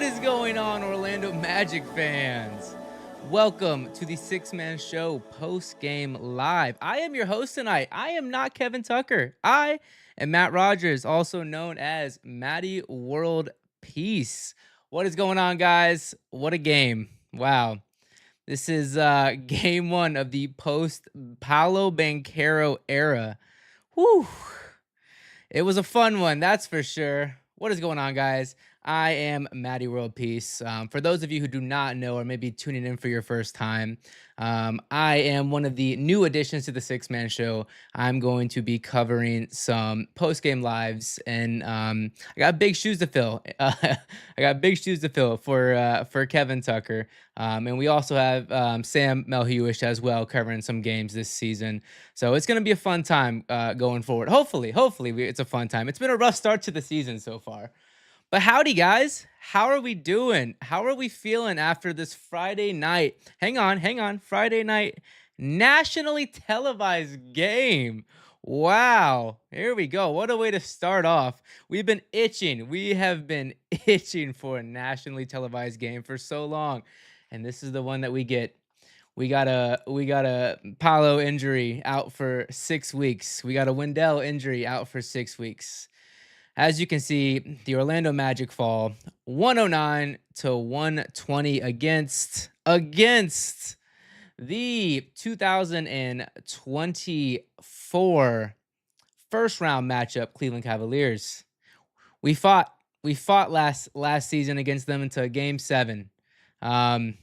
is going on, Orlando Magic fans? Welcome to the Six-Man Show post-game live. I am your host tonight. I am not Kevin Tucker. I am Matt Rogers, also known as Matty World Peace. What is going on, guys? What a game. Wow. This is game one of the post-Paolo Banchero era. Whew. It was a fun one, that's for sure. What is going on, guys? I am Matty World Peace. For those of you who do not know or maybe tuning in for your first time, I am one of the new additions to the Six-Man Show. I'm going to be covering some post-game lives, and I got big shoes to fill. I got big shoes to fill for Kevin Tucker, and we also have Sam Melhuish as well covering some games this season. So it's going to be a fun time going forward. Hopefully, it's a fun time. It's been a rough start to the season so far. But howdy, guys. How are we doing? How are we feeling after this Friday night? Hang on. Friday night nationally televised game. Wow. Here we go. What a way to start off. We've been itching. We have been itching for a nationally televised game for so long. And this is the one that we get. We got a Paolo injury out for 6 weeks. We got a Wendell injury out for 6 weeks. As you can see, the Orlando Magic fall 109 to 120 against the 2024 first round matchup Cleveland Cavaliers. We fought last season against them into game 7. I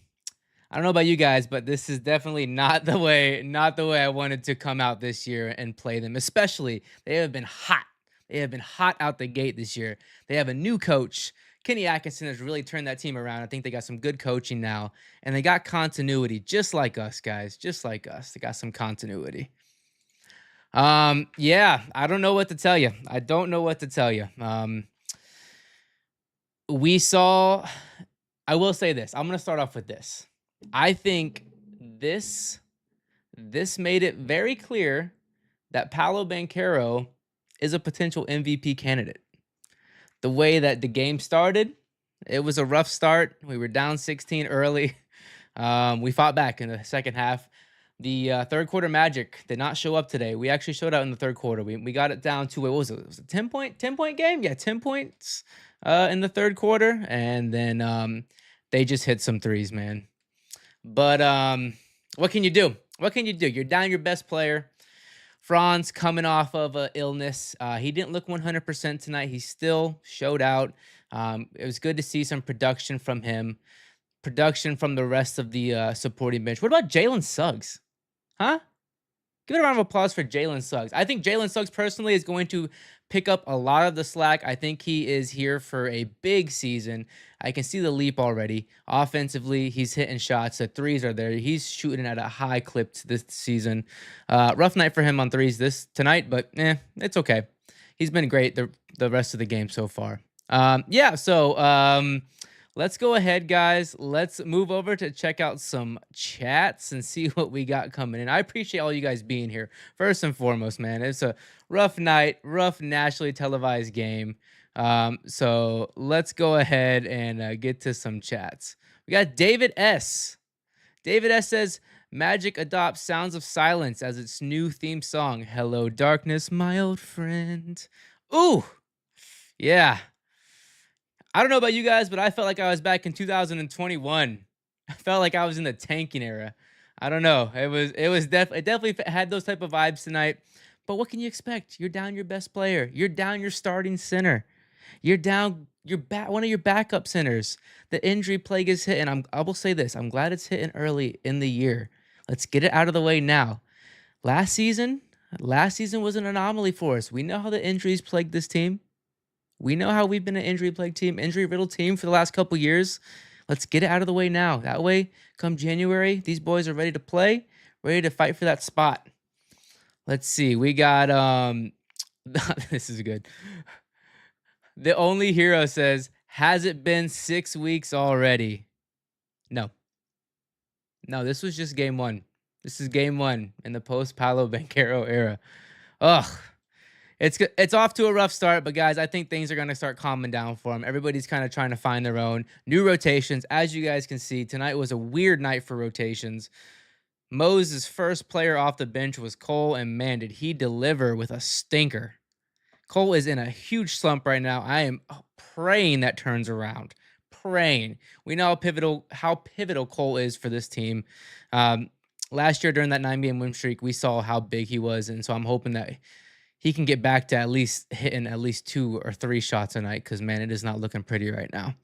don't know about you guys, but this is definitely not the way I wanted to come out this year and play them. Especially, they have been hot. They have been hot out the gate this year. They have a new coach. Kenny Atkinson has really turned that team around. I think they got some good coaching now, and they got continuity, just like us, guys. Just like us. They got some continuity. Yeah, I don't know what to tell you. We saw. I will say this. I'm gonna start off with this. I think this made it very clear that Paolo Banchero is a potential MVP candidate. The way that the game started, it was a rough start. We were down 16 early. We fought back in the second half. The third quarter Magic did not show up today. We actually showed out in the third quarter. We got it down to, what was it? It was a 10-point game? Yeah, 10 points in the third quarter. And then they just hit some threes, man. But what can you do? You're down your best player. Franz coming off of an illness. He didn't look 100% tonight. He still showed out. It was good to see some production from him. Production from the rest of the supporting bench. What about Jalen Suggs? Huh? Give it a round of applause for Jalen Suggs. I think Jalen Suggs personally is going to pick up a lot of the slack. I think he is here for a big season. I can see the leap already. Offensively, he's hitting shots. The threes are there. He's shooting at a high clip this season. Rough night for him on threes tonight, but it's okay. He's been great the rest of the game so far. Let's go ahead, guys. Let's move over to check out some chats and see what we got coming in. I appreciate all you guys being here. First and foremost, man, it's a rough night, rough nationally televised game. So let's go ahead and get to some chats. We got David S. David S says, Magic adopts Sounds of Silence as its new theme song. Hello, darkness, my old friend. Ooh, yeah. I don't know about you guys, but I felt like I was back in 2021. I felt like I was in the tanking era. I don't know. It definitely had those type of vibes tonight. But what can you expect? You're down your best player. You're down your starting center. You're down one of your backup centers. The injury plague is hitting. I will say this. I'm glad it's hitting early in the year. Let's get it out of the way now. Last season was an anomaly for us. We know how the injuries plagued this team. We know how we've been an injury-plagued team, injury-riddled team for the last couple years. Let's get it out of the way now. That way, come January, these boys are ready to play, ready to fight for that spot. Let's see. We got this is good. The Only Hero says, has it been 6 weeks already? No, this was just game 1. This is game 1 in the post-Paolo Banchero era. Ugh. It's off to a rough start, but guys, I think things are gonna start calming down for him. Everybody's kind of trying to find their own new rotations. As you guys can see, tonight was a weird night for rotations. Moses' first player off the bench was Cole, and man, did he deliver with a stinker. Cole is in a huge slump right now. I am praying that turns around. Praying. We know how pivotal Cole is for this team. Um, Last year during that 9-game win streak, we saw how big he was, and so I'm hoping that he can get back to at least hitting at least 2 or 3 shots a night. Because man, it is not looking pretty right now.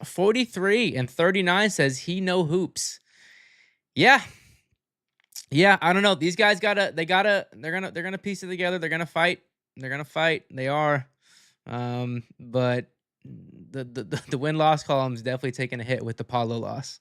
43 and 39 says he no hoops. Yeah, yeah, I don't know. These guys they're gonna piece it together. They're gonna fight. They're gonna fight. They are. But the win loss column is definitely taking a hit with the Paulo loss.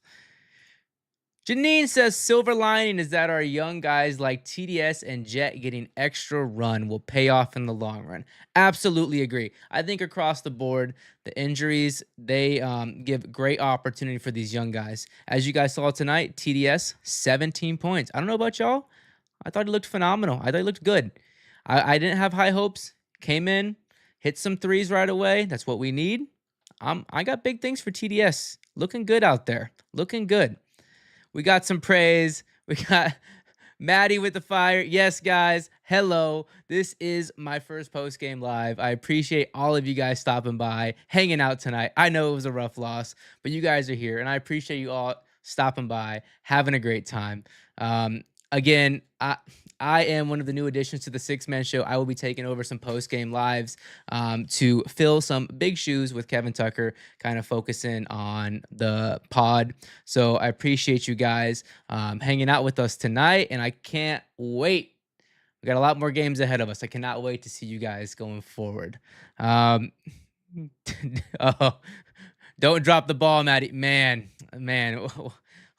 Janine says silver lining is that our young guys like TDS and Jet getting extra run will pay off in the long run. Absolutely agree. I think across the board, the injuries they give great opportunity for these young guys. As you guys saw tonight, TDS 17 points. I don't know about y'all. I thought he looked phenomenal. I thought he looked good. I didn't have high hopes. Came in, hit some threes right away. That's what we need. I got big things for TDS. Looking good out there. Looking good. We got some praise. We got Maddie with the fire. Yes, guys. Hello. This is my first post game live. I appreciate all of you guys stopping by, hanging out tonight. I know it was a rough loss, but you guys are here, and I appreciate you all stopping by, having a great time. Again, I am one of the new additions to the six-man show. I will be taking over some post-game lives to fill some big shoes with Kevin Tucker, kind of focusing on the pod. So I appreciate you guys hanging out with us tonight, and I can't wait. We got a lot more games ahead of us. I cannot wait to see you guys going forward. Oh, don't drop the ball, Maddie. Man.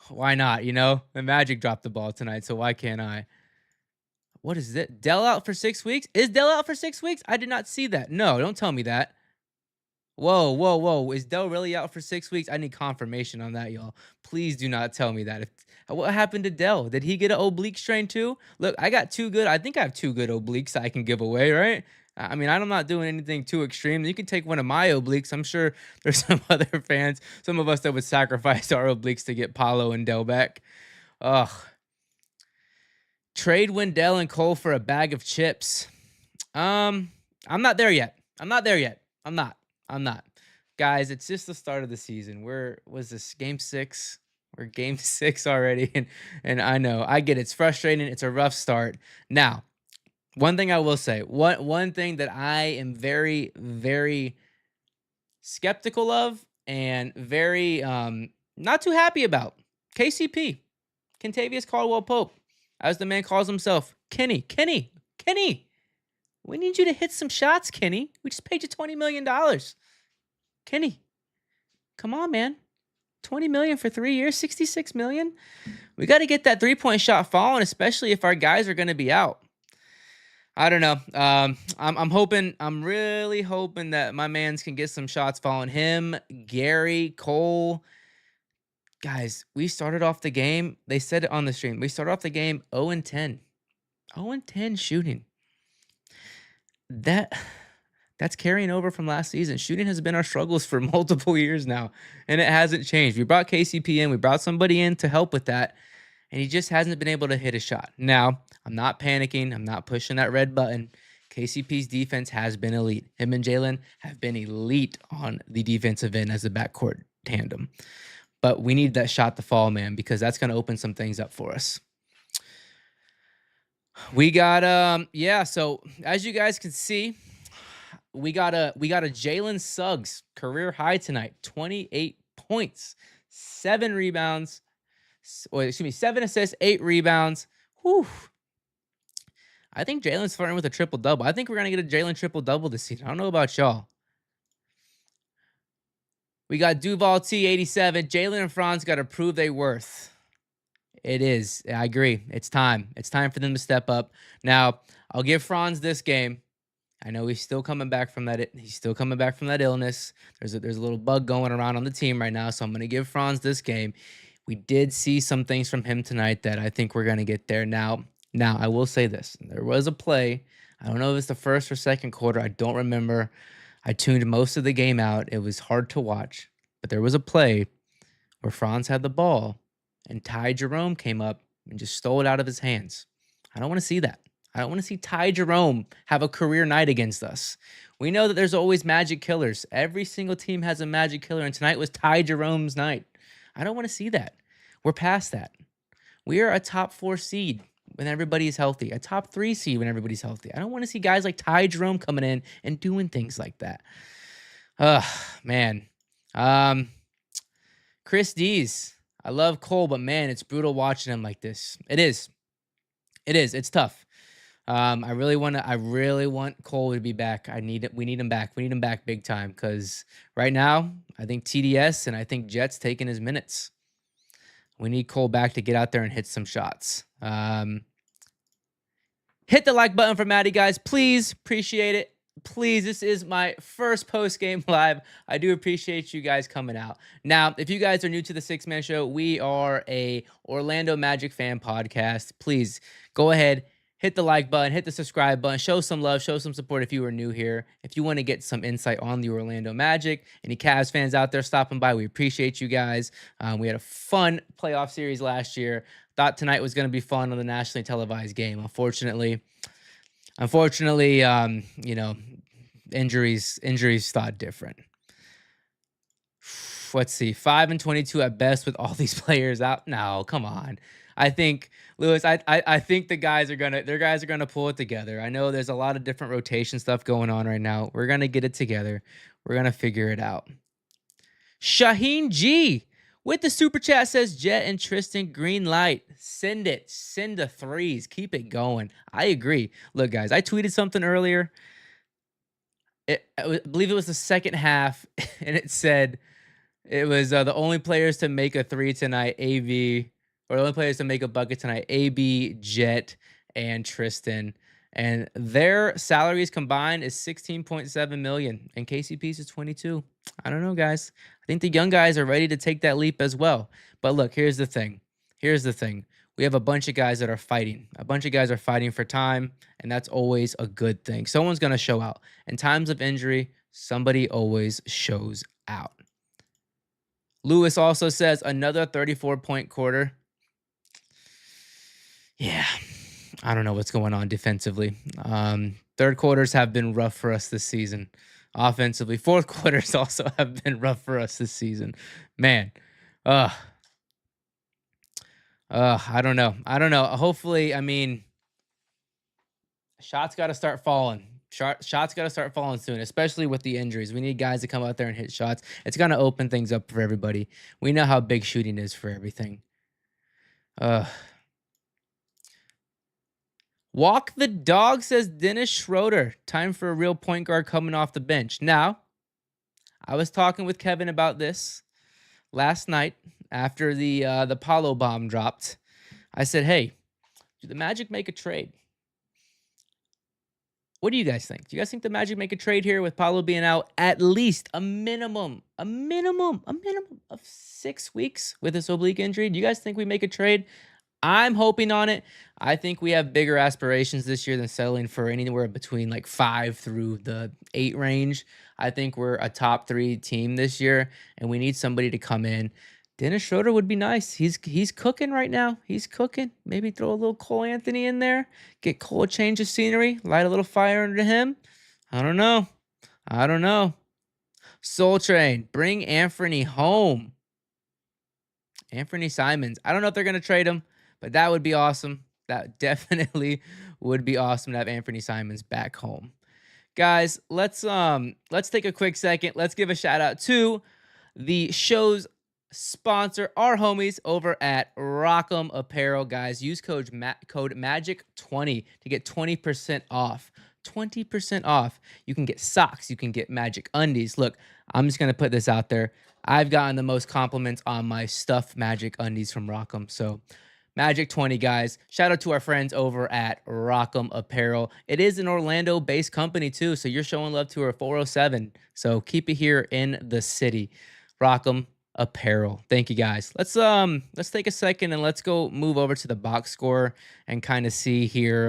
Why not? You know, the Magic dropped the ball tonight, so why can't I? What is it? Dell out for 6 weeks? Is Dell out for 6 weeks? I did not see that. No, don't tell me that. Whoa. Is Dell really out for 6 weeks? I need confirmation on that, y'all. Please do not tell me that. What happened to Dell? Did he get an oblique strain too? Look, I got 2 good. I think I have 2 good obliques I can give away, right? I mean, I'm not doing anything too extreme. You can take one of my obliques. I'm sure there's some other fans, some of us that would sacrifice our obliques to get Paulo and Dell back. Ugh. Trade Wendell and Cole for a bag of chips. I'm not there yet. I'm not. Guys, it's just the start of the season. Was this game 6? We're game 6 already. And I know, I get it. It's frustrating. It's a rough start. Now, one thing I will say, one thing that I am very, very skeptical of and very not too happy about. KCP, Kentavious Caldwell-Pope, as the man calls himself. Kenny. We need you to hit some shots, Kenny. We just paid you $20 million. Kenny, come on, man. $20 million for 3 years, $66 million. We got to get that three-point shot falling, especially if our guys are going to be out. I don't know. I'm really hoping that my mans can get some shots falling. Him, Gary, Cole. Guys, we started off the game. They said it on the stream. We started off the game 0-10. 0-10 shooting. That's carrying over from last season. Shooting has been our struggles for multiple years now, and it hasn't changed. We brought KCP in. We brought somebody in to help with that, and he just hasn't been able to hit a shot. Now, I'm not panicking. I'm not pushing that red button. KCP's defense has been elite. Him and Jalen have been elite on the defensive end as a backcourt tandem. But we need that shot to fall, man, because that's going to open some things up for us. We got so as you guys can see, we got a Jalen Suggs career high tonight. 28 points, 7 rebounds. 7 assists, 8 rebounds. Whew. I think Jalen's flirting with a triple-double. I think we're going to get a Jalen triple-double this season. I don't know about y'all. We got Duval T87. Jalen and Franz got to prove their worth. It is. I agree. It's time. It's time for them to step up. Now, I'll give Franz this game. I know he's still coming back from that. He's still coming back from that illness. There's a little bug going around on the team right now, so I'm going to give Franz this game. We did see some things from him tonight that I think we're going to get there. Now, I will say this. There was a play. I don't know if it's the first or second quarter. I don't remember. I tuned most of the game out. It was hard to watch, but there was a play where Franz had the ball and Ty Jerome came up and just stole it out of his hands. I don't want to see that. I don't want to see Ty Jerome have a career night against us. We know that there's always magic killers. Every single team has a magic killer, and tonight was Ty Jerome's night. I don't want to see that. We're past that. We are a top 4 seed when everybody's healthy, a top 3 seed when everybody's healthy. I don't want to see guys like Ty Jerome coming in and doing things like that. Man. Chris Dees. I love Cole, but man, it's brutal watching him like this. It is. It's tough. I really want Cole to be back. We need him back. We need him back big time because right now, I think TDS and I think Jets taking his minutes. We need Cole back to get out there and hit some shots. Hit the like button for Maddie, guys. Please. Appreciate it. Please, this is my first post-game live. I do appreciate you guys coming out. Now, if you guys are new to the Six Man Show, we are a Orlando Magic fan podcast. Please go ahead, hit the like button, hit the subscribe button, show some love, show some support if you are new here. If you want to get some insight on the Orlando Magic, any Cavs fans out there stopping by, we appreciate you guys. We had a fun playoff series last year. Thought tonight was going to be fun on the nationally televised game. Unfortunately, injuries thought different. Let's see, 5-22 at best with all these players out. No, come on. I think Lewis. I think their guys are gonna pull it together. I know there's a lot of different rotation stuff going on right now. We're gonna get it together. We're gonna figure it out. Shaheen G with the super chat says Jet and Tristan green light. Send it. Send the threes. Keep it going. I agree. Look, guys, I tweeted something earlier. I believe it was the second half, and it said it was the only players to make a 3 tonight, AV, or the only players to make a bucket tonight, AB, Jet, and Tristan. And their salaries combined is $16.7 million, and KCP's is 22. I don't know, guys. I think the young guys are ready to take that leap as well. But look, here's the thing. We have a bunch of guys that are fighting. A bunch of guys are fighting for time, and that's always a good thing. Someone's going to show out. In times of injury, somebody always shows out. Lewis also says another 34-point quarter. Yeah, I don't know what's going on defensively. Third quarters have been rough for us this season. Offensively, fourth quarters also have been rough for us this season. Man, I don't know. Hopefully, shots got to start falling. Shots got to start falling soon, especially with the injuries. We need guys to come out there and hit shots. It's going to open things up for everybody. We know how big shooting is for everything. Walk the dog says Dennis Schroeder. Time for a real point guard coming off the bench. Now, I was talking with Kevin about this last night after the Paulo bomb dropped. I said, hey, do the Magic make a trade? What do you guys think? Do you guys think the Magic make a trade here with Paulo being out at least a minimum of 6 weeks with this oblique injury? Do you guys think we make a trade? I'm hoping on it. I think we have bigger aspirations this year than settling for anywhere between like 5 through the 8 range. I think we're a top 3 team this year, and we need somebody to come in. Dennis Schroeder would be nice. He's cooking right now. He's cooking. Maybe throw a little Cole Anthony in there. Get Cole a change of scenery. Light a little fire under him. I don't know. Soul Train. Bring Anthony home. Anthony Simons. I don't know if they're going to trade him, but that would be awesome. That definitely would be awesome to have Anthony Simons back home. Guys, let's take a quick second. Let's give a shout out to the show's sponsor, our homies over at Rock'em Apparel. Guys, use code MAGIC20 to get 20% off. 20% off. You can get socks. You can get Magic undies. Look, I'm just going to put this out there. I've gotten the most compliments on my stuffed Magic undies from Rock'em. So Magic 20, guys. Shout out to our friends over at Rock'em Apparel. It is an Orlando-based company, too, so you're showing love to our 407. So keep it here in the city. Rock'em Apparel. Thank you, guys. Let's take a second and let's go move over to the box score and kind of see here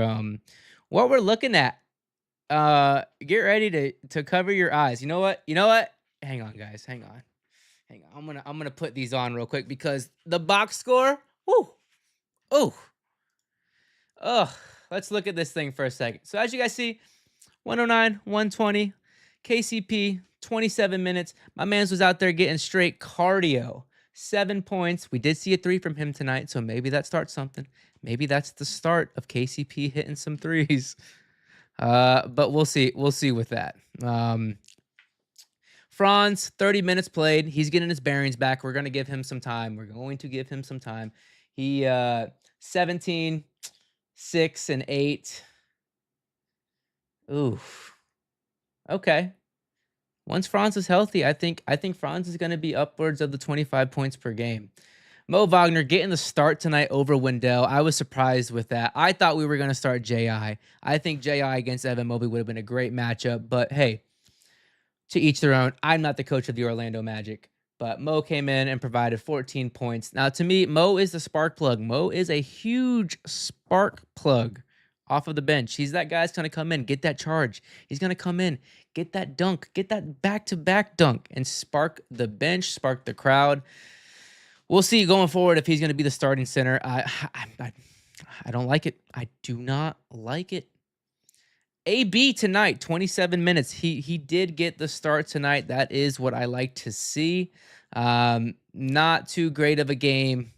what we're looking at Get ready to cover your eyes. You know what? You know what? Hang on, guys. Hang on. Hang on. I'm gonna put these on real quick because the box score. Whoo. Oh. Ugh. Let's look at this thing for a second. So as you guys see, 109, 120, KCP, 27 minutes. My man's was out there getting straight cardio. 7 points. We did see a 3 from him tonight, so maybe that starts something. Maybe that's the start of KCP hitting some threes. But we'll see. We'll see with that. Franz, 30 minutes played. He's getting his bearings back. We're going to give him some time. We're going to give him some time. He 17, 6, and 8. Oof. Okay. Once Franz is healthy, I think Franz is going to be upwards of the 25 points per game. Mo Wagner getting the start tonight over Wendell. I was surprised with that. I thought we were going to start J.I. I think J.I. against Evan Mobley would have been a great matchup, but hey, to each their own. I'm not the coach of the Orlando Magic, but Mo came in and provided 14 points. Now, to me, Mo is the spark plug. Mo is a huge spark plug off of the bench. He's that guy that's going to come in, get that charge. He's going to come in, get that dunk, get that back-to-back dunk, and spark the bench, spark the crowd. We'll see going forward if he's going to be the starting center. I don't like it. I do not like it. AB tonight, 27 minutes. He did get the start tonight. That is what I like to see. Not too great of a game.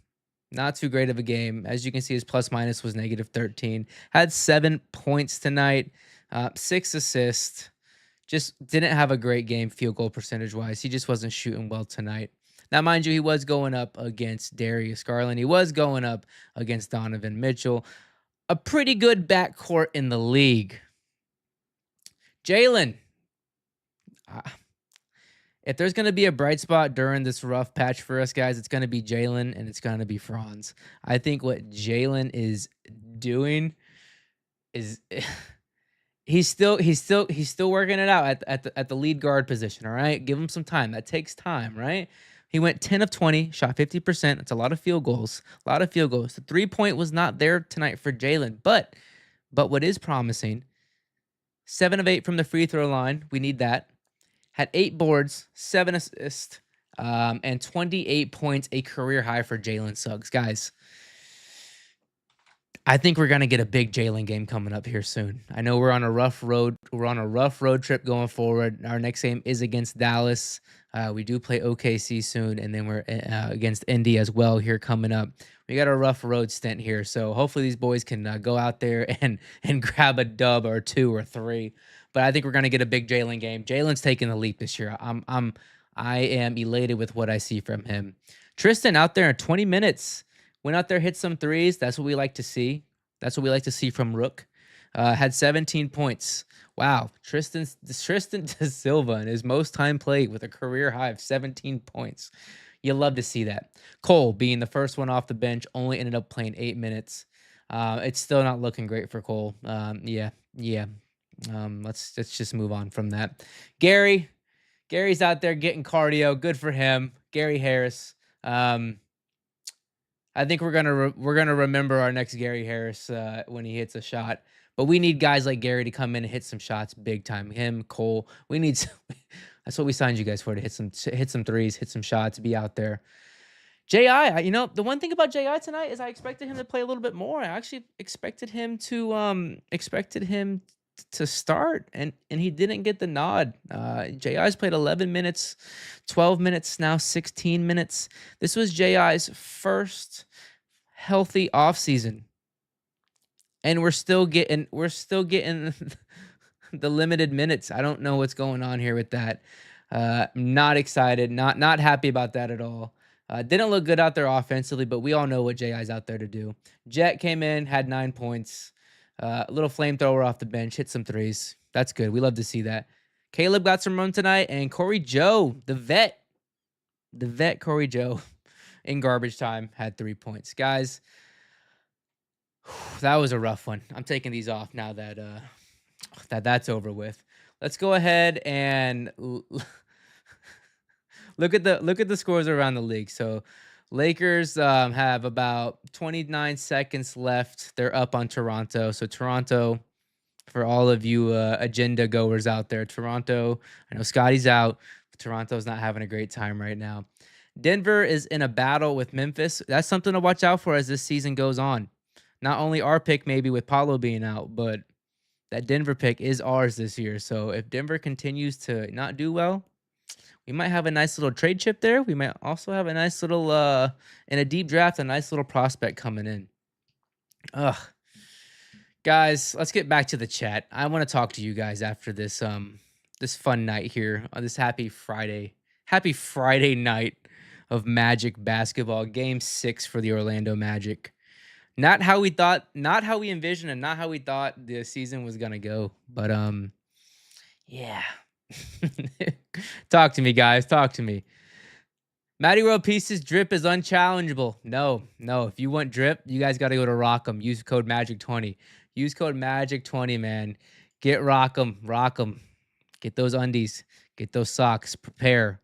Not too great of a game. As you can see, his plus minus was negative 13. Had 7 points tonight, 6 assists. Just didn't have a great game field goal percentage wise. He just wasn't shooting well tonight. Now, mind you, he was going up against Darius Garland. He was going up against Donovan Mitchell. A pretty good backcourt in the league. Jalen, if there's going to be a bright spot during this rough patch for us, guys, it's going to be Jalen and it's going to be Franz. I think what Jalen is doing is he's still working it out at the lead guard position. All right, give him some time. That takes time, right? He went 10 of 20, shot 50%. That's a lot of field goals. A lot of field goals. The 3-point was not there tonight for Jalen, but what is promising, 7 of 8 from the free throw line. We need that. Had 8 boards, 7 assists, and 28 points, a career high for Jalen Suggs. Guys, I think we're gonna get a big Jalen game coming up here soon. I know we're on a rough road. We're on a rough road trip going forward. Our next game is against Dallas. We do play OKC soon, and then we're against Indy as well here coming up. We got a rough road stint here, so hopefully these boys can go out there and grab a dub or 2 or 3. But I think we're gonna get a big Jalen game. Jalen's taking the leap this year. I am elated with what I see from him. Tristan out there in 20 minutes. Went out there, hit some threes. That's what we like to see. That's what we like to see from Rook. Had 17 points. Wow. Tristan De Silva in his most time played with a career high of 17 points. You love to see that. Cole being the first one off the bench, only ended up playing 8 minutes. It's still not looking great for Cole. Yeah. Let's just move on from that. Gary's out there getting cardio. Good for him. Gary Harris. I think we're gonna remember our next Gary Harris when he hits a shot. But we need guys like Gary to come in and hit some shots big time. Him, Cole. We need. That's what we signed you guys for, to hit some threes, hit some shots, be out there. Ji, the one thing about Ji tonight is I expected him to play a little bit more. I actually expected him to start, and he didn't get the nod. Ji's played 11 minutes, 12 minutes, now 16 minutes. This was Ji's first healthy offseason, and we're still getting the limited minutes. I don't know what's going on here with that. Not excited, not happy about that at all. Didn't look good out there offensively, but we all know what Ji's out there to do. Jet came in, had 9 points. A little flamethrower off the bench, hit some threes. That's good. We love to see that. Caleb got some run tonight, and Corey Joe, the vet Corey Joe, in garbage time, had 3 points. Guys, that was a rough one. I'm taking these off now that that's over with. Let's go ahead and look at the scores around the league. So Lakers have about 29 seconds left. They're up on Toronto. So Toronto For all of you agenda goers out there, Toronto, I know Scotty's out, but Toronto's not having a great time right now. Denver is in a battle with Memphis. That's something to watch out for as this season goes on. Not only our pick, maybe with Paulo being out, but that Denver pick is ours this year. So if Denver continues to not do well, we might have a nice little trade chip there. We might also have a nice little in a deep draft, a nice little prospect coming in. Ugh. Guys, let's get back to the chat. I want to talk to you guys after this fun night here on this happy Friday. Happy Friday night of Magic basketball, game 6 for the Orlando Magic. Not how we thought, not how we envisioned, and not how we thought the season was gonna go. But yeah. Talk to me, guys. Talk to me. Matty World Pieces drip is unchallengeable. No. If you want drip, you guys got to go to Rock'em. Use code Magic20. Use code Magic20, man. Get Rock'em. Get those undies. Get those socks. Prepare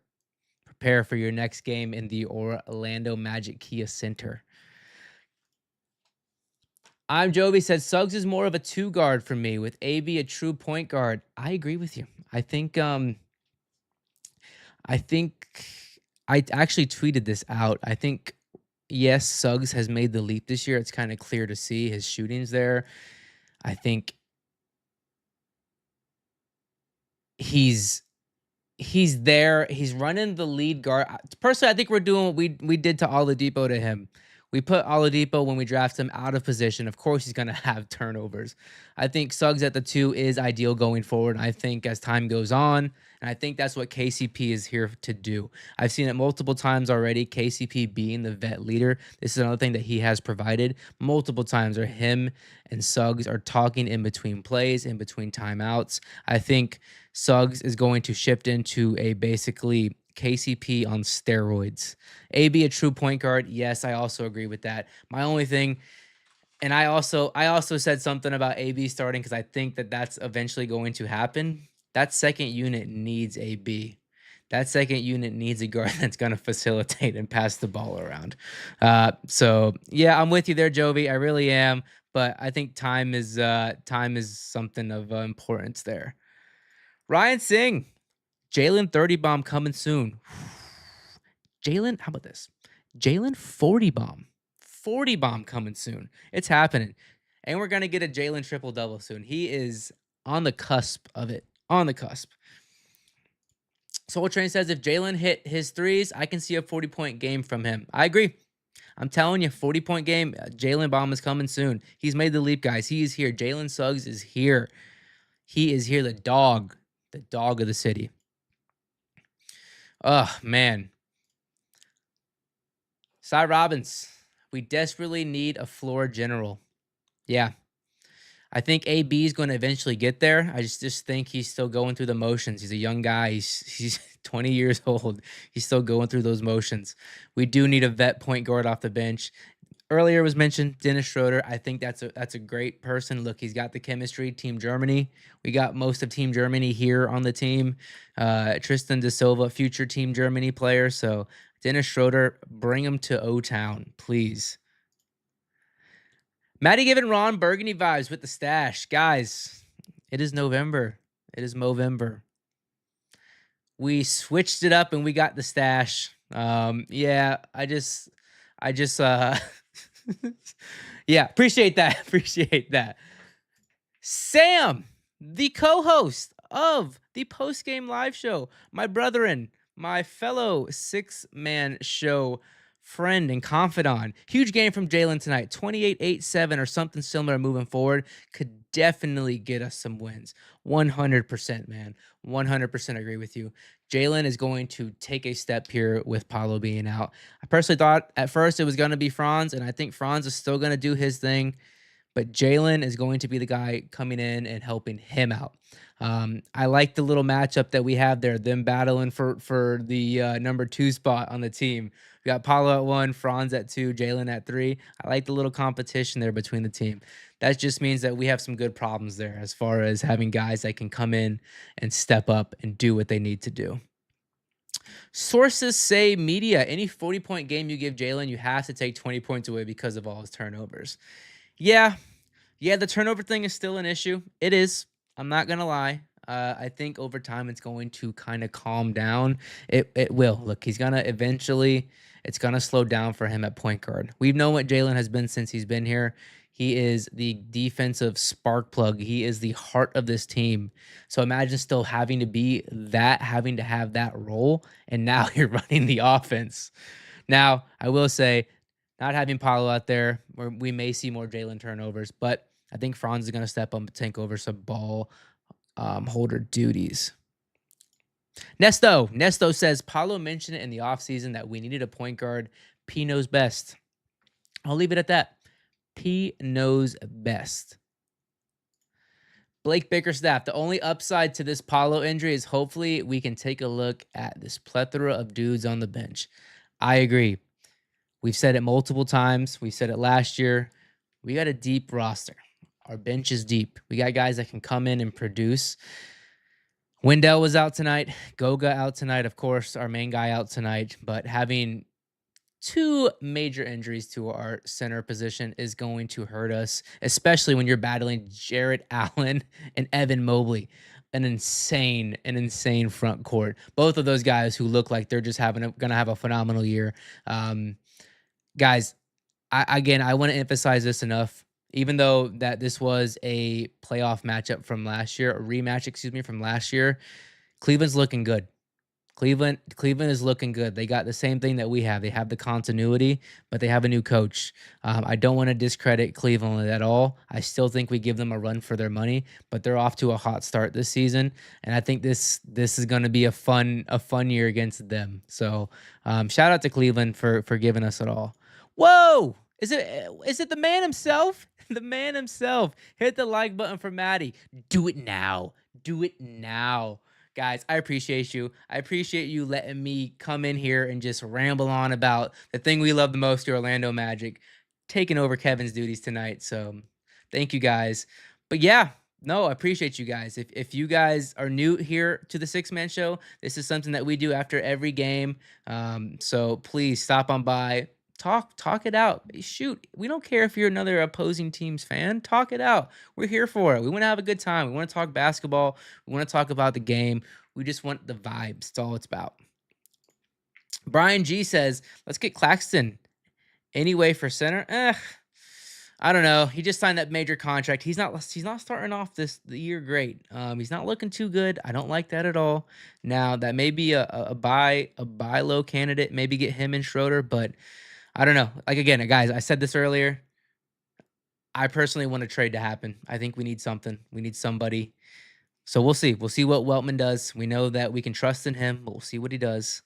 for your next game in the Orlando Magic Kia Center. I'm Joby said Suggs is more of a 2 guard for me, with AB a true point guard. I agree with you. I think I actually tweeted this out. I think yes, Suggs has made the leap this year. It's kind of clear to see his shooting's there. I think he's there. He's running the lead guard. Personally, I think we're doing what we did to Oladipo to him. We put Oladipo when we draft him out of position. Of course, he's going to have turnovers. I think Suggs at the 2 is ideal going forward. I think as time goes on, and I think that's what KCP is here to do. I've seen it multiple times already, KCP being the vet leader. This is another thing that he has provided multiple times, where him and Suggs are talking in between plays, in between timeouts. I think Suggs is going to shift into a basically KCP on steroids. AB a true point guard. Yes, I also agree with that. My only thing, and I also said something about AB starting because I think that that's eventually going to happen. That second unit needs AB. That second unit needs a guard that's going to facilitate and pass the ball around. So yeah, I'm with you there, Jovi. I really am. But I think time is something of importance there. Ryan Singh, Jalen 30 bomb coming soon. Jalen, how about this? Jalen 40 bomb. 40 bomb coming soon. It's happening. And we're going to get a Jalen triple double soon. He is on the cusp of it. On the cusp. Soul Train says if Jalen hit his threes, I can see a 40-point game from him. I agree. I'm telling you, 40-point game. Jalen bomb is coming soon. He's made the leap, guys. He is here. Jalen Suggs is here. He is here. The dog of the city. Oh, man. Cy Robbins, we desperately need a floor general. Yeah. I think AB is going to eventually get there. I just think he's still going through the motions. He's a young guy. He's 20 years old. He's still going through those motions. We do need a vet point guard off the bench. Earlier was mentioned Dennis Schroeder. I think that's a great person. Look, he's got the chemistry. Team Germany. We got most of Team Germany here on the team. Tristan De Silva, future Team Germany player. So Dennis Schroeder, bring him to O-Town, please. Maddie giving Ron Burgundy vibes with the stash. Guys, it is November. It is Movember. We switched it up and we got the stash. Yeah, I just yeah, appreciate that. Sam, the co-host of the Postgame live show, my brethren, my fellow 6-man show friend and confidant. Huge game from Jalen tonight. 28-8-7 or something similar moving forward could definitely get us some wins. 100%, man. 100% agree with you. Jalen is going to take a step here with Paulo being out. I personally thought at first it was going to be Franz, and I think Franz is still going to do his thing. But Jalen is going to be the guy coming in and helping him out. I like the little matchup that we have there, them battling for the number 2 spot on the team. We got Paulo at 1, Franz at 2, Jalen at 3. I like the little competition there between the team. That just means that we have some good problems there as far as having guys that can come in and step up and do what they need to do. Sources say media, any 40-point game you give Jalen, you have to take 20 points away because of all his turnovers. Yeah, Yeah, the turnover thing is still an issue. It is. I'm not gonna lie. I think over time it's going to kind of calm down. It will. Look, he's gonna eventually. It's gonna slow down for him at point guard. We've known what Jalen has been since he's been here. He is the defensive spark plug. He is the heart of this team. So imagine still having to be that, having to have that role, and now you're running the offense. Now, I will say, not having Paulo out there, we may see more Jalen turnovers, but I think Franz is going to step up and take over some ball holder duties. Nesto says, Paulo mentioned it in the offseason that we needed a point guard. P knows best. I'll leave it at that. P knows best. Blake Bickerstaff, the only upside to this Paulo injury is hopefully we can take a look at this plethora of dudes on the bench. I agree. We've said it multiple times. We said it last year. We got a deep roster. Our bench is deep. We got guys that can come in and produce. Wendell was out tonight. Goga out tonight. Of course, our main guy out tonight. But having two major injuries to our center position is going to hurt us, especially when you're battling Jarrett Allen and Evan Mobley. An insane front court. Both of those guys who look like they're just going to have a phenomenal year. Guys, I want to emphasize this enough. Even though that this was a playoff matchup from last year, a rematch, excuse me, from last year, Cleveland's looking good. Cleveland is looking good. They got the same thing that we have. They have the continuity, but they have a new coach. I don't want to discredit Cleveland at all. I still think we give them a run for their money, but they're off to a hot start this season, and I think this is going to be a fun year against them. So, shout out to Cleveland for giving us it all. Whoa! Is it the man himself? The man himself. Hit the like button for Maddie. Do it now. Do it now. Guys, I appreciate you. I appreciate you letting me come in here and just ramble on about the thing we love the most, the Orlando Magic, taking over Kevin's duties tonight. So thank you guys. But yeah, no, I appreciate you guys. If you guys are new here to the Six Man Show, this is something that we do after every game. So please stop on by. Talk it out. Shoot, we don't care if you're another opposing team's fan. Talk it out. We're here for it. We want to have a good time. We want to talk basketball. We want to talk about the game. We just want the vibes. That's all it's about. Brian G says, let's get Claxton. Anyway, for center, I don't know. He just signed that major contract. He's not starting off the year great. He's not looking too good. I don't like that at all. Now that may be a buy low candidate. Maybe get him and Schroeder, but I don't know. Like, again, guys, I said this earlier. I personally want a trade to happen. I think we need something. We need somebody. So we'll see. We'll see what Weltman does. We know that we can trust in him, but we'll see what he does.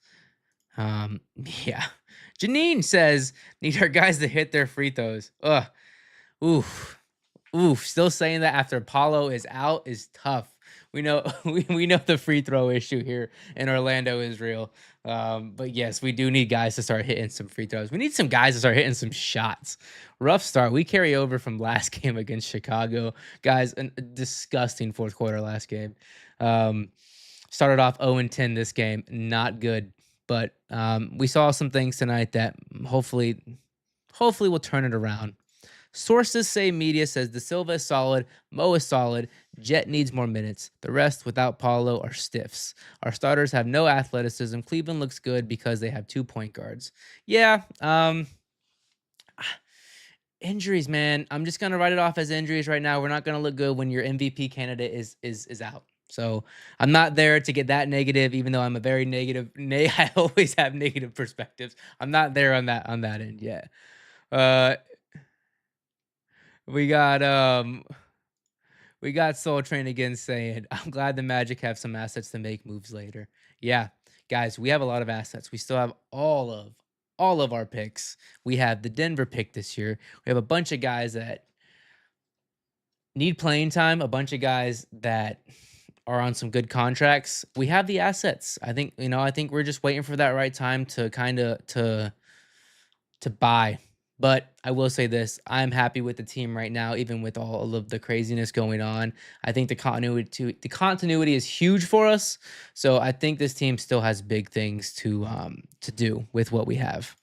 Yeah. Janine says, need our guys to hit their free throws. Ugh. Oof. Still saying that after Paulo is out is tough. We know we know the free throw issue here in Orlando is real. But yes, we do need guys to start hitting some free throws. We need some guys to start hitting some shots. Rough start. We carry over from last game against Chicago. Guys, a disgusting fourth quarter last game. Started off 0-10 this game. Not good. But we saw some things tonight that hopefully we'll turn it around. Sources say media says De Silva is solid, Mo is solid, Jet needs more minutes. The rest without Paulo are stiffs. Our starters have no athleticism. Cleveland looks good because they have 2 point guards. Yeah, injuries, man. I'm just gonna write it off as injuries right now. We're not gonna look good when your MVP candidate is out. So I'm not there to get that negative, even though I'm a very negative. I always have negative perspectives. I'm not there on that end yet. We got Soul Train again saying, I'm glad the Magic have some assets to make moves later. Yeah, guys, we have a lot of assets. We still have all of our picks. We have the Denver pick this year. We have a bunch of guys that need playing time, a bunch of guys that are on some good contracts. We have the assets. I think we're just waiting for that right time to kind of to buy. But I will say this, I'm happy with the team right now, even with all of the craziness going on. I think the continuity is huge for us. So I think this team still has big things to do with what we have.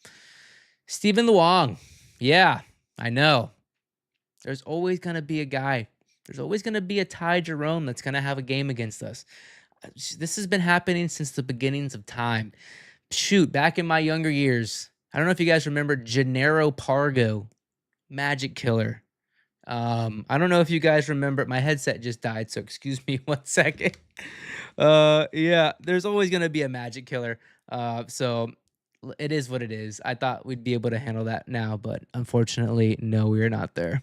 Stephen Luong. Yeah, I know. There's always going to be a guy. There's always going to be a Ty Jerome that's going to have a game against us. This has been happening since the beginnings of time. Shoot, back in my younger years, I don't know if you guys remember Gennaro Pargo, Magic Killer. I don't know if you guys remember. My headset just died, so excuse me 1 second. Yeah, there's always gonna be a Magic Killer. So it is what it is. I thought we'd be able to handle that now, but unfortunately, no, we are not there.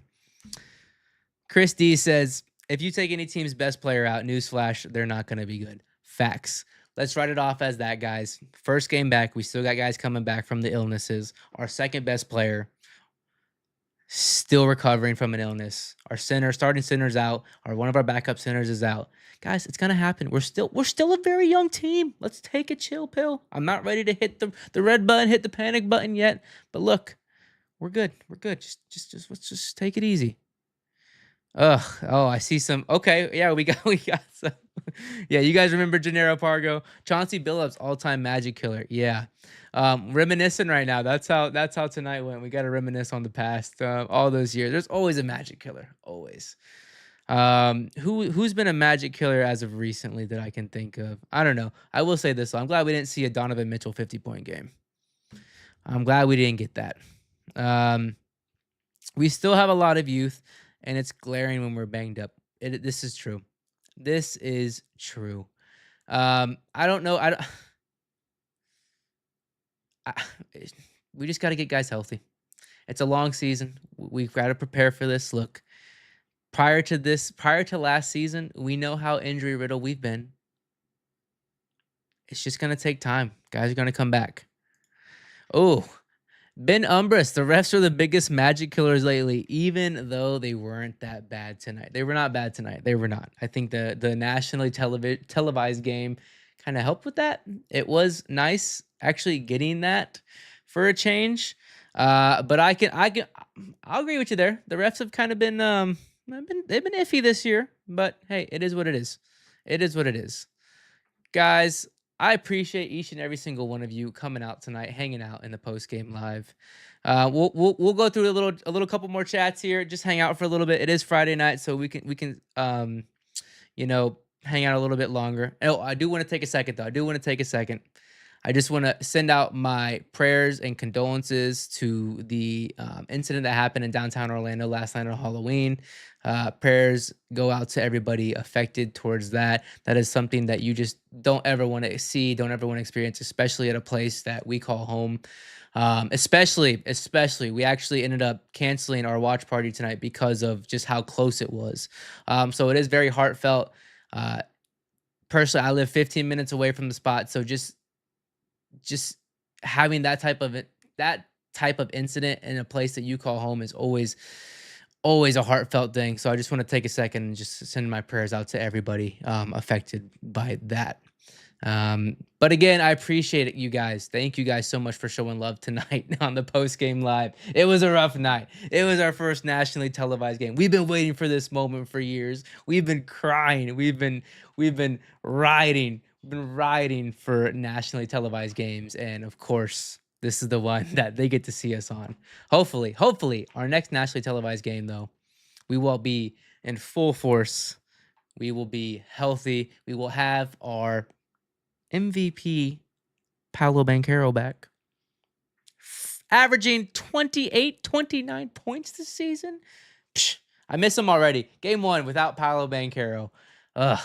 Chris D says, if you take any team's best player out, newsflash, they're not gonna be good. Facts. Let's write it off as that, guys. First game back, we still got guys coming back from the illnesses. Our second best player still recovering from an illness. Our starting center's out. One of our backup centers is out. Guys, it's gonna happen. We're still a very young team. Let's take a chill pill. I'm not ready to hit the red button, hit the panic button yet. But look, we're good. We're good. Just let's just take it easy. Ugh. Oh, I see some. Okay, yeah, we got some. Yeah, you guys remember Gennaro Pargo, Chauncey Billups, all-time Magic Killer. Yeah, reminiscing right now. That's how tonight went. We got to reminisce on the past, all those years. There's always a Magic Killer, always. Who's been a Magic Killer as of recently that I can think of? I don't know. I will say this though. I'm glad we didn't see a Donovan Mitchell 50-point game. I'm glad we didn't get that. We still have a lot of youth, and it's glaring when we're banged up. This is true. This is true. I don't know. We just got to get guys healthy. It's a long season. We've got to prepare for this. Look, prior to last season, we know how injury riddled we've been. It's just going to take time. Guys are going to come back. Oh, Ben Umbris, the refs are the biggest Magic Killers lately, even though they weren't that bad tonight. They were not bad tonight. They were not. I think the nationally televised game kind of helped with that. It was nice actually getting that for a change. But I'll agree with you there. The refs have kind of been they've been iffy this year, but hey, it is what it is. It is what it is. Guys, I appreciate each and every single one of you coming out tonight, hanging out in the post game live. We'll go through a little couple more chats here. Just hang out for a little bit. It is Friday night, so we can hang out a little bit longer. Oh, I do want to take a second though. I just want to send out my prayers and condolences to the incident that happened in downtown Orlando last night on Halloween. Prayers go out to everybody affected towards that. That is something that you just don't ever want to see, don't ever want to experience, especially at a place that we call home. Especially, we actually ended up canceling our watch party tonight because of just how close it was. So it is very heartfelt. Personally, I live 15 minutes away from the spot, so just having that type of incident in a place that you call home is always a heartfelt thing. So I just want to take a second and just send my prayers out to everybody affected by that. But again, I appreciate it, you guys. Thank you guys so much for showing love tonight on the post game live. It was a rough night. It was our first nationally televised game. We've been waiting for this moment for years. We've been crying. We've been riding. We've been riding for nationally televised games, and of course, this is the one that they get to see us on. Hopefully, our next nationally televised game, though, we will be in full force. We will be healthy. We will have our MVP, Paolo Banchero, back, averaging 28, 29 points this season. Psh, I miss him already. Game 1 without Paolo Banchero. Ugh.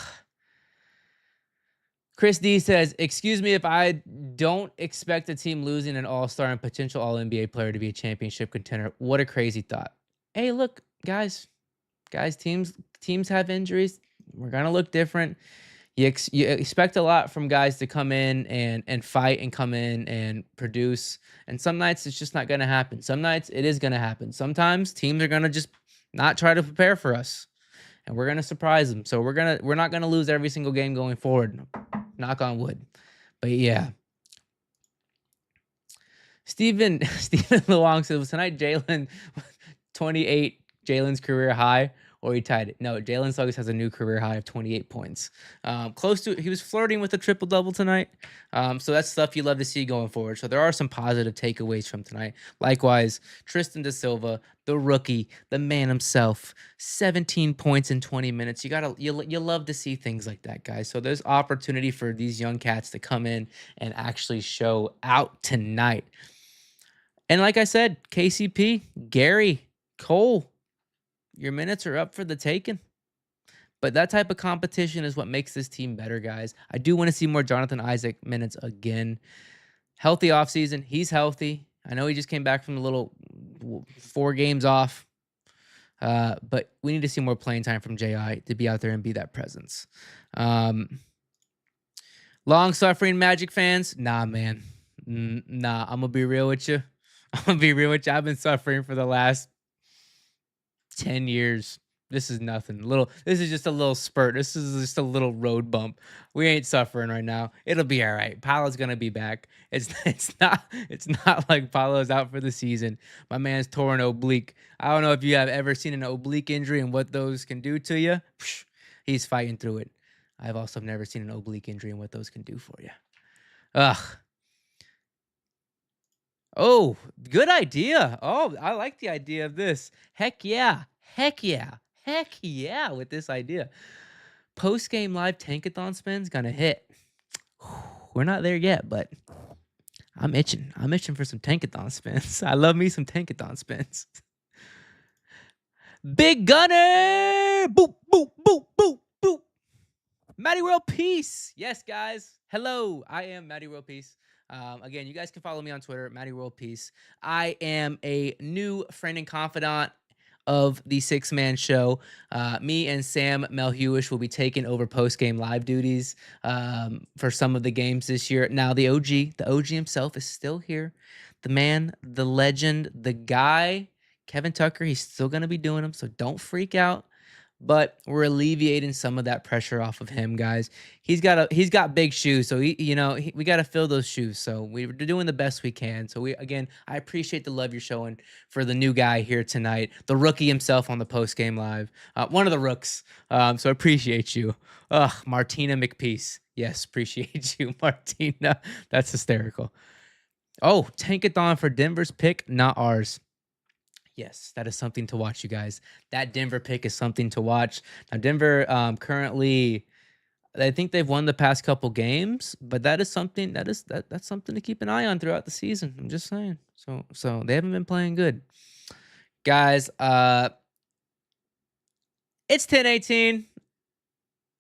Chris D says, excuse me if I don't expect a team losing an all-star and potential all-NBA player to be a championship contender. What a crazy thought. Hey, look, guys, teams have injuries. We're going to look different. You expect a lot from guys to come in and fight and come in and produce. And some nights it's just not going to happen. Some nights it is going to happen. Sometimes teams are going to just not try to prepare for us. And we're going to surprise them. So we're not going to lose every single game going forward. Knock on wood. But yeah. Stephen Long says, was tonight Jalen 28 Jalen's career high or he tied it. No, Jalen Suggs has a new career high of 28 points. Close to he was flirting with a triple double tonight. So that's stuff you love to see going forward. So there are some positive takeaways from tonight. Likewise, Tristan Da Silva, the rookie, the man himself, 17 points in 20 minutes. You love to see things like that, guys. So there's opportunity for these young cats to come in and actually show out tonight. And like I said, KCP, Gary, Cole, your minutes are up for the taking. But that type of competition is what makes this team better, guys. I do want to see more Jonathan Isaac minutes again. Healthy offseason. He's healthy. I know he just came back from a little 4 games off. But we need to see more playing time from J.I. to be out there and be that presence. Long-suffering Magic fans? Nah, man. Nah, I'm going to be real with you. I've been suffering for the last 10 years. This is nothing. This is just a little spurt. This is just a little road bump. We ain't suffering right now. It'll be all right. Paolo's gonna be back. It's not like Paolo's out for the season. My man's tore an oblique. I don't know if you have ever seen an oblique injury and what those can do to you. He's fighting through it. I've also never seen an oblique injury and what those can do for you. Ugh. Oh, good idea. Oh, I like the idea of this. Heck yeah. Heck yeah. Heck yeah with this idea. Post-game live tankathon spin's gonna hit. We're not there yet, but I'm itching. I'm itching for some tankathon spins. I love me some tankathon spins. Big Gunner! Boop, boop, boop, boop, boop. Matty World Peace. Yes, guys. Hello. I am Matty World Peace. Again, you guys can follow me on Twitter, Matty World Peace. I am a new friend and confidant of the 6-man show. Me and Sam Melhuish will be taking over post-game live duties for some of the games this year. Now, the OG himself is still here. The man, the legend, the guy, Kevin Tucker, he's still going to be doing them, so don't freak out. But we're alleviating some of that pressure off of him, guys. He's got big shoes, so we got to fill those shoes. So we're doing the best we can. So I appreciate the love you're showing for the new guy here tonight, the rookie himself on the post game live, one of the rooks. So I appreciate you, Martina McPeace. Yes, appreciate you, Martina. That's hysterical. Oh, tankathon for Denver's pick, not ours. Yes, that is something to watch, you guys. That Denver pick is something to watch. Now, Denver currently, I think they've won the past couple games, but that's something to keep an eye on throughout the season. I'm just saying. So they haven't been playing good, guys. It's 10:18.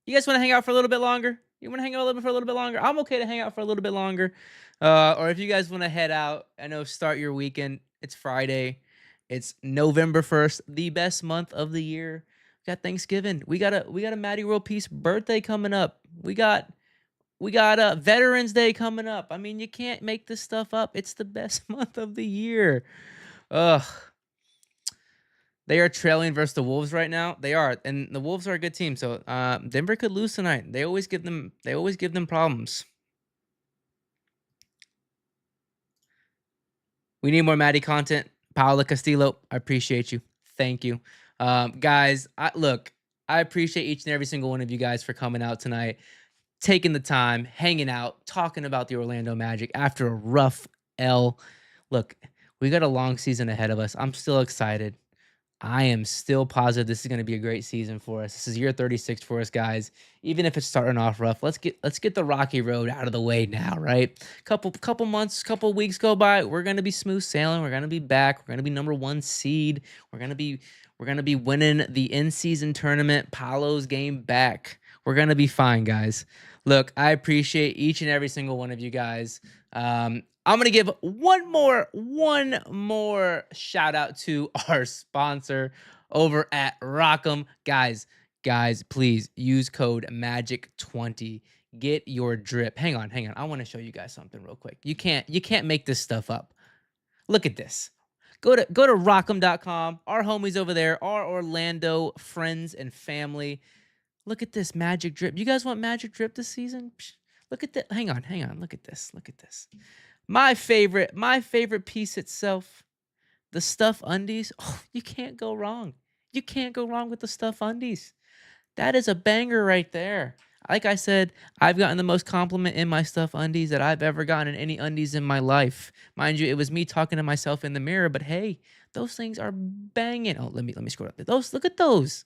You guys want to hang out for a little bit longer? You want to hang out for a little bit longer? I'm okay to hang out for a little bit longer. Or if you guys want to head out, I know start your weekend. It's Friday. It's November 1st, the best month of the year. We got Thanksgiving. We got a Matty World Peace birthday coming up. We got a Veterans Day coming up. I mean, you can't make this stuff up. It's the best month of the year. Ugh. They are trailing versus the Wolves right now. They are, and the Wolves are a good team. So Denver could lose tonight. They always give them problems. We need more Matty content. Paola Castillo, I appreciate you. Thank you. Guys, I appreciate each and every single one of you guys for coming out tonight, taking the time, hanging out, talking about the Orlando Magic after a rough L. Look, we got a long season ahead of us. I'm still excited. I am still positive this is going to be a great season for us. This is year 36 for us, guys. Even if it's starting off rough, let's get the rocky road out of the way now, right? Couple months, couple weeks go by, we're going to be smooth sailing. We're going to be back. We're going to be number 1 seed. We're going to be winning the in-season tournament. Paolo's game back. We're going to be fine, guys. Look, I appreciate each and every single one of you guys. I'm going to give one more shout out to our sponsor over at Rock'em. Guys, please use code MAGIC20. Get your drip. Hang on. I want to show you guys something real quick. You can't make this stuff up. Look at this. Go to rock'em.com. Our homies over there, our Orlando friends and family. Look at this magic drip. You guys want magic drip this season? Psh, look at that. Hang on. Look at this. My favorite piece itself, the Stuff Undies. Oh, you can't go wrong. You can't go wrong with the stuff undies. That is a banger right there. Like I said, I've gotten the most compliment in my stuff undies that I've ever gotten in any undies in my life. Mind you, it was me talking to myself in the mirror, but hey, those things are banging. Oh, let me scroll up. Those, look at those.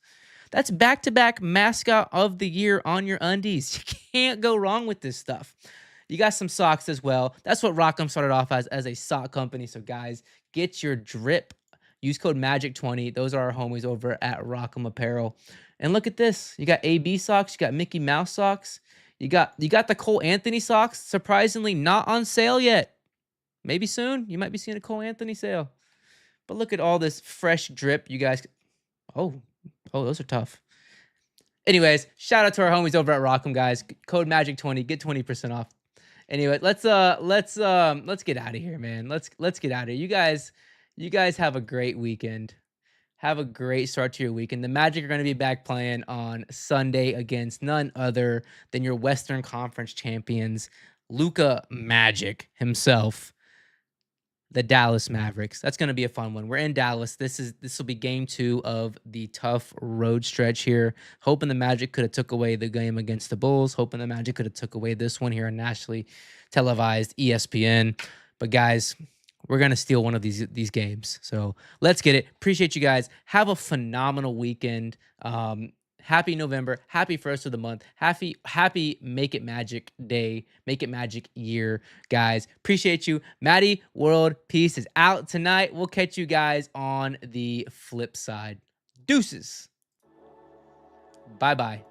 That's back-to-back mascot of the year on your undies. You can't go wrong with this stuff. You got some socks as well. That's what Rock'em started off as a sock company. So guys, get your drip. Use code MAGIC20. Those are our homies over at Rock'em Apparel. And look at this. You got AB socks, you got Mickey Mouse socks. You got the Cole Anthony socks, surprisingly not on sale yet. Maybe soon. You might be seeing a Cole Anthony sale. But look at all this fresh drip. You guys, oh, those are tough. Anyways, shout out to our homies over at Rock'em, guys. Code Magic20, get 20% off. Anyway, let's get out of here, man. Let's get out of here. You guys have a great weekend. Have a great start to your weekend. The Magic are going to be back playing on Sunday against none other than your Western Conference champions, Luka Magic himself, the Dallas Mavericks. That's going to be a fun one. We're in Dallas. This will be game 2 of the tough road stretch here. Hoping the Magic could have took away the game against the Bulls. Hoping the Magic could have took away this one here on nationally televised ESPN. But guys, we're going to steal one of these games. So let's get it. Appreciate you guys. Have a phenomenal weekend. Happy November. Happy first of the month. Happy Make It Magic Day. Make It Magic year, guys. Appreciate you. Maddie World Peace is out tonight. We'll catch you guys on the flip side. Deuces. Bye-bye.